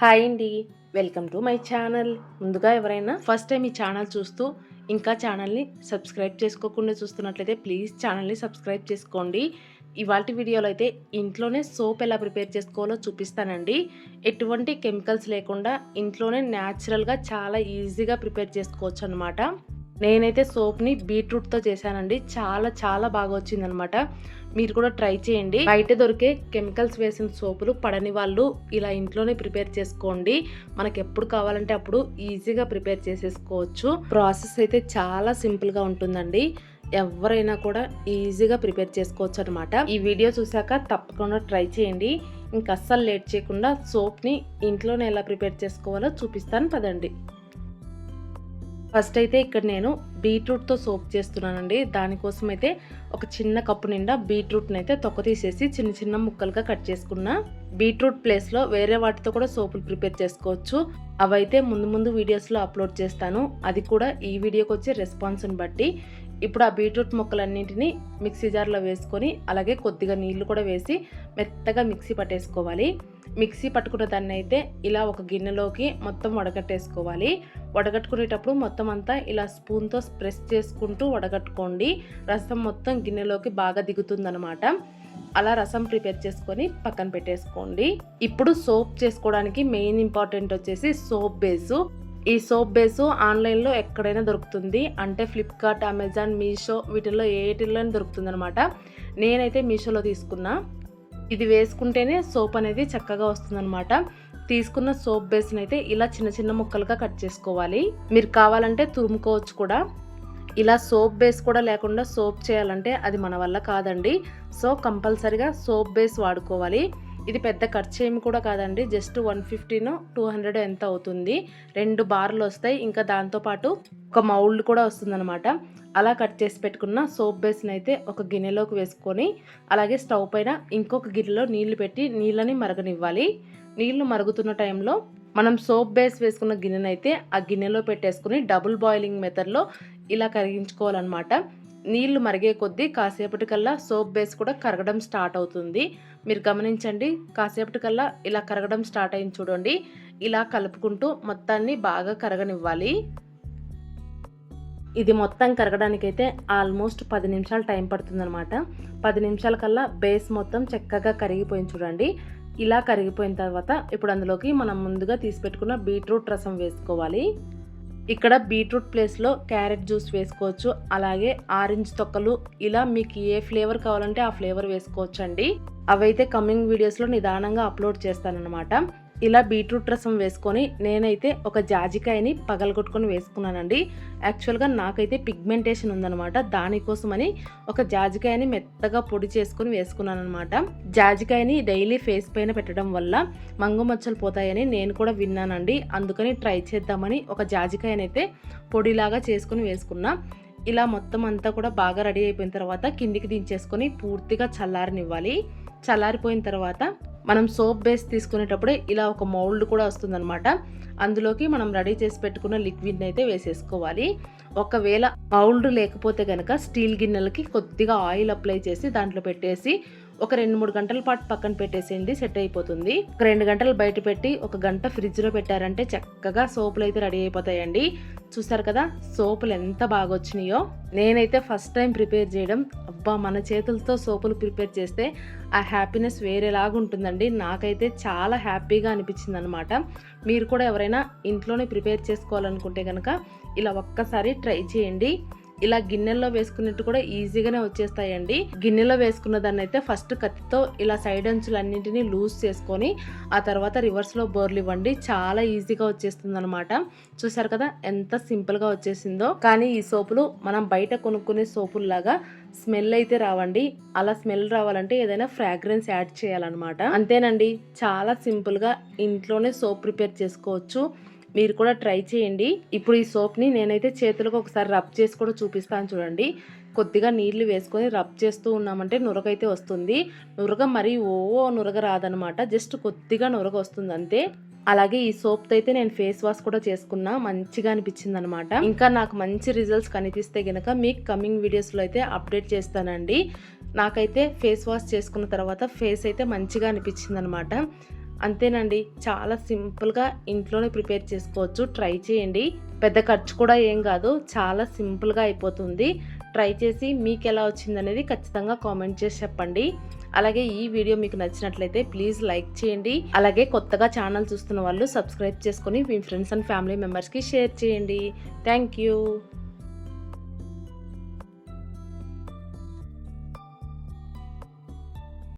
Hi అండి. Welcome to my channel. ముందుగా ఎవరైనా ఫస్ట్ టైం ఈ ఛానల్ చూస్తూ ఇంకా ఛానల్ని సబ్స్క్రైబ్ చేసుకోకుండా చూస్తున్నట్లయితే ప్లీజ్ ఛానల్ని సబ్స్క్రైబ్ చేసుకోండి. ఇవాల్టి వీడియోలో అయితే ఇంట్లోనే సోప్ ఎలా ప్రిపేర్ చేసుకోవాలో చూపిస్తానండి. ఎటువంటి కెమికల్స్ లేకుండా ఇంట్లోనే న్యాచురల్గా చాలా ఈజీగా ప్రిపేర్ చేసుకోవచ్చు అనమాట. నేనైతే సోప్ని బీట్రూట్తో చేశానండి. చాలా చాలా బాగా వచ్చిందనమాట. మీరు కూడా ట్రై చేయండి. బయట దొరికే కెమికల్స్ వేసిన సోపులు పడని వాళ్ళు ఇలా ఇంట్లోనే ప్రిపేర్ చేసుకోండి. మనకి ఎప్పుడు కావాలంటే అప్పుడు ఈజీగా ప్రిపేర్ చేసేసుకోవచ్చు. ప్రాసెస్ అయితే చాలా సింపుల్గా ఉంటుందండి. ఎవరైనా కూడా ఈజీగా ప్రిపేర్ చేసుకోవచ్చు అనమాట. ఈ వీడియో చూసాక తప్పకుండా ట్రై చేయండి. ఇంకా అస్సలు లేట్ చేయకుండా సోప్ని ఇంట్లోనే ఎలా ప్రిపేర్ చేసుకోవాలో చూపిస్తాను పదండి. ఫస్ట్ అయితే ఇక్కడ నేను బీట్రూట్తో సోప్ చేస్తున్నానండి. దానికోసం అయితే ఒక చిన్న కప్పు నిండా బీట్రూట్ని అయితే తొక్క తీసేసి చిన్న చిన్న ముక్కలుగా కట్ చేసుకున్నా. బీట్రూట్ ప్లేస్లో వేరే వాటితో కూడా సోపులు ప్రిపేర్ చేసుకోవచ్చు. అవైతే ముందు వీడియోస్లో అప్లోడ్ చేస్తాను. అది కూడా ఈ వీడియోకి వచ్చే రెస్పాన్స్ని బట్టి. ఇప్పుడు ఆ బీట్రూట్ ముక్కలన్నింటినీ మిక్సీ జార్లో వేసుకొని అలాగే కొద్దిగా నీళ్లు కూడా వేసి మెత్తగా మిక్సీ పట్టేసుకోవాలి. మిక్సీ పట్టుకున్న దాన్ని అయితే ఇలా ఒక గిన్నెలోకి మొత్తం వడగట్టేసుకోవాలి. వడగట్టుకునేటప్పుడు మొత్తం అంతా ఇలా స్పూన్తో ప్రెస్ చేసుకుంటూ వడగట్టుకోండి. రసం మొత్తం గిన్నెలోకి బాగా దిగుతుందనమాట. అలా రసం ప్రిపేర్ చేసుకొని పక్కన పెట్టేసుకోండి. ఇప్పుడు సోప్ చేసుకోవడానికి మెయిన్ ఇంపార్టెంట్ వచ్చేసి సోప్ బేసు. ఈ సోప్ బేసు ఆన్లైన్లో ఎక్కడైనా దొరుకుతుంది. అంటే ఫ్లిప్కార్ట్, అమెజాన్, మీషో వీటిల్లో ఏటిల్లోనే దొరుకుతుంది అనమాట. నేనైతే మీషోలో తీసుకున్నా. ఇది వేసుకుంటేనే సోప్ అనేది చక్కగా వస్తుందన్నమాట. తీసుకున్న సోప్ బేస్ని అయితే ఇలా చిన్న చిన్న ముక్కలుగా కట్ చేసుకోవాలి. మీరు కావాలంటే తురుముకోవచ్చు కూడా. ఇలా సోప్ బేస్ కూడా లేకుండా సోప్ చేయాలంటే అది మన వల్ల కాదండి. సో కంపల్సరిగా సోప్ బేస్ వాడుకోవాలి. ఇది పెద్ద ఖర్చు ఏమి కూడా కాదండి. జస్ట్ 150 200 ఎంత అవుతుంది. 2 బార్లు వస్తాయి. ఇంకా దాంతోపాటు ఒక మౌల్డ్ కూడా వస్తుందన్నమాట. అలా కట్ చేసి పెట్టుకున్న సోప్ బేస్ని అయితే ఒక గిన్నెలోకి వేసుకొని అలాగే స్టవ్ పైన ఇంకొక గిన్నెలో నీళ్లు పెట్టి నీళ్ళని మరగనివ్వాలి. నీళ్లు మరుగుతున్న టైంలో మనం సోప్ బేస్ వేసుకున్న గిన్నెనైతే ఆ గిన్నెలో పెట్టేసుకుని డబుల్ బాయిలింగ్ మెథడ్లో ఇలా కరిగించుకోవాలన్నమాట. నీళ్లు మరిగే కొద్దీ కాసేపటికల్లా సోప్ బేస్ కూడా కరగడం స్టార్ట్ అవుతుంది. మీరు గమనించండి, కాసేపటికల్లా ఇలా కరగడం స్టార్ట్ అయింది చూడండి. ఇలా కలుపుకుంటూ మొత్తాన్ని బాగా కరగనివ్వాలి. ఇది మొత్తం కరగడానికైతే ఆల్మోస్ట్ 10 నిమిషాలు టైం పడుతుందన్నమాట. 10 నిమిషాల కల్లా బేస్ మొత్తం చక్కగా కరిగిపోయింది చూడండి. ఇలా కరిగిపోయిన తర్వాత ఇప్పుడు అందులోకి మనం ముందుగా తీసి పెట్టుకున్న బీట్రూట్ రసం వేసుకోవాలి. ఇక్కడ బీట్రూట్ ప్లేస్లో క్యారెట్ జ్యూస్ వేసుకోవచ్చు. అలాగే ఆరెంజ్ తొక్కలు, ఇలా మీకు ఏ ఫ్లేవర్ కావాలంటే ఆ ఫ్లేవర్ వేసుకోవచ్చు అండి. అవైతే కమింగ్ వీడియోస్లో నిదానంగా అప్లోడ్ చేస్తానన్నమాట. ఇలా బీట్రూట్ రసం వేసుకొని నేనైతే ఒక జాజికాయని పగలగొట్టుకొని వేసుకున్నానండి. యాక్చువల్గా నాకైతే పిగ్మెంటేషన్ ఉందనమాట. దానికోసమని ఒక జాజికాయని మెత్తగా పొడి చేసుకొని వేసుకున్నాను అనమాట. జాజికాయని డైలీ ఫేస్ పైన పెట్టడం వల్ల మంగు మచ్చలు పోతాయని నేను కూడా విన్నానండి. అందుకని ట్రై చేద్దామని ఒక జాజికాయని అయితే పొడిలాగా చేసుకుని వేసుకున్నా. ఇలా మొత్తం అంతా కూడా బాగా రెడీ అయిపోయిన తర్వాత కిందికి దించేసుకొని పూర్తిగా చల్లారనివ్వాలి. చల్లారిపోయిన తర్వాత మనం సోప్ బేస్ తీసుకునేటప్పుడే ఇలా ఒక మౌల్డ్ కూడా వస్తుందన్నమాట. అందులోకి మనం రెడీ చేసి పెట్టుకున్న లిక్విడ్ని అయితే వేసేసుకోవాలి. ఒకవేళ మౌల్డ్ లేకపోతే కనుక స్టీల్ గిన్నెలకి కొద్దిగా ఆయిల్ అప్లై చేసి దాంట్లో పెట్టేసి ఒక 2-3 గంటల పాటు పక్కన పెట్టేసేయండి. సెట్ అయిపోతుంది. ఒక 2 గంటలు బయట పెట్టి 1 గంట ఫ్రిడ్జ్లో పెట్టారంటే చక్కగా సోపులు అయితే రెడీ అయిపోతాయండి. చూసారు కదా సోపులు ఎంత బాగా వచ్చినాయో. నేనైతే ఫస్ట్ టైం ప్రిపేర్ చేయడం, అబ్బా మన చేతులతో సోపులు ప్రిపేర్ చేస్తే ఆ హ్యాపీనెస్ వేరేలాగా ఉంటుందండి. నాకైతే చాలా హ్యాపీగా అనిపించింది అనమాట. మీరు కూడా ఎవరైనా ఇంట్లోనే ప్రిపేర్ చేసుకోవాలనుకుంటే కనుక ఇలా ఒక్కసారి ట్రై చేయండి. ఇలా గిన్నెల్లో వేసుకున్నట్టు కూడా ఈజీగానే వచ్చేస్తాయండి. గిన్నెలో వేసుకున్న దాన్ని అయితే ఫస్ట్ కత్తితో ఇలా సైడ్ అంచులన్నింటినీ లూజ్ చేసుకొని ఆ తర్వాత రివర్స్లో బోర్లు ఇవ్వండి. చాలా ఈజీగా వచ్చేస్తుంది అనమాట. చూసారు కదా ఎంత సింపుల్గా వచ్చేసిందో. కానీ ఈ సోపులు మనం బయట కొనుక్కునే సోపుల్లాగా స్మెల్ అయితే రావండి. అలా స్మెల్ రావాలంటే ఏదైనా ఫ్రాగ్రెన్స్ యాడ్ చేయాలన్నమాట. అంతేనండి, చాలా సింపుల్గా ఇంట్లోనే సోప్ ప్రిపేర్ చేసుకోవచ్చు. మీరు కూడా ట్రై చేయండి. ఇప్పుడు ఈ సోప్ని నేనైతే చేతులకు ఒకసారి రబ్ చేసి కూడా చూపిస్తాను చూడండి. కొద్దిగా నీళ్లు వేసుకొని రబ్ చేస్తూ ఉన్నామంటే నురగైతే వస్తుంది. నురగ మరి నురగ రాదనమాట. జస్ట్ కొద్దిగా నురగ వస్తుంది అంతే. అలాగే ఈ సోప్తో అయితే నేను ఫేస్ వాష్ కూడా చేసుకున్నా. మంచిగా అనిపించింది అనమాట. ఇంకా నాకు మంచి రిజల్ట్స్ కనిపిస్తే గనక మీకు కమింగ్ వీడియోస్లో అయితే అప్డేట్ చేస్తానండి. నాకైతే ఫేస్ వాష్ చేసుకున్న తర్వాత ఫేస్ అయితే మంచిగా అనిపించింది అనమాట. అంతేనండి. చాలా సింపుల్‌గా ఇంట్లోనే ప్రిపేర్ చేసుకోవచ్చు. ట్రై చేయండి. పెద్ద ఖర్చు కూడా ఏం గాదు. చాలా సింపుల్‌గా అయిపోతుంది. ట్రై చేసి మీకెలా వచ్చిందనేది ఖచ్చితంగా కామెంట్ చేసి చెప్పండి. అలాగే ఈ వీడియో మీకు నచ్చినట్లయితే ప్లీజ్ లైక్ చేయండి. అలాగే కొత్తగా ఛానల్ చూస్తున్న వాళ్ళు సబ్స్క్రైబ్ చేసుకొని మీ ఫ్రెండ్స్ అండ్ ఫ్యామిలీ మెంబర్స్‌కి షేర్ చేయండి. Thank you.